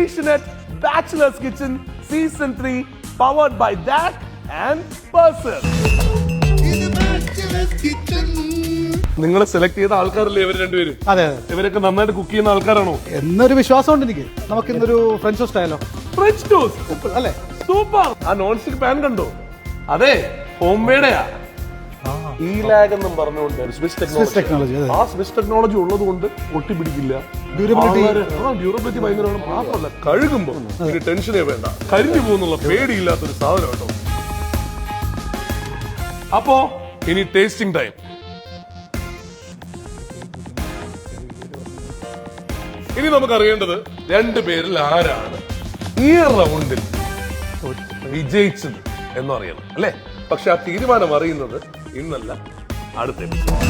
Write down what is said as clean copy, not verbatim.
Asianet Bachelor's Kitchen Season 3 powered by DAC and Persil. നിങ്ങളെ select ചെയ്ത ആൾക്കാരല്ലേ ഇവർ രണ്ടുപേരും? അതെ, ഇവരൊക്കെ നന്നായിട്ട് കുക്ക് ചെയ്യുന്ന ആൾക്കാരാണോ എന്നൊരു വിശ്വാസമുണ്ട് എനിക്ക്. നമുക്ക് ഇന്നൊരു ഫ്രഞ്ച് ടോസ്റ്റ് ആയാലോ? ഫ്രഞ്ച് ടോസ്റ്റ് അല്ലേ? സൂപ്പർ. ആ നോൺ സ്റ്റിക് പാൻ കണ്ടോ? അതെ, ഹോം മെയ്ഡാ. E-lag എന്നും പറഞ്ഞുകൊണ്ട് സ്വിസ് ടെക്നോളജി. ആ സ്വിസ് ടെക്നോളജി ഉള്ളത് കൊണ്ട് ഒട്ടിപ്പിടിക്കില്ല. ഡ്യൂറബിലിറ്റി ഭയങ്കരമാണ്. മാത്രമല്ല കഴുകുമ്പോ ഒരു ടെൻഷനേ വേണ്ട, കരിഞ്ഞു പോകുന്നുള്ള പേടിയില്ലാത്തൊരു സാധനം കേട്ടോ. അപ്പോ ഇനി ടേസ്റ്റിംഗ് ടൈം. ഇനി നമുക്കറിയേണ്ടത് രണ്ടുപേരിൽ ആരാണ് ഈ റൗണ്ടിൽ വിജയിച്ചത് എന്നറിയണം അല്ലെ? പക്ഷെ ആ തീരുമാനം അറിയുന്നത് ഇന്നല്ല, അടുത്ത എപ്പിസോഡ്.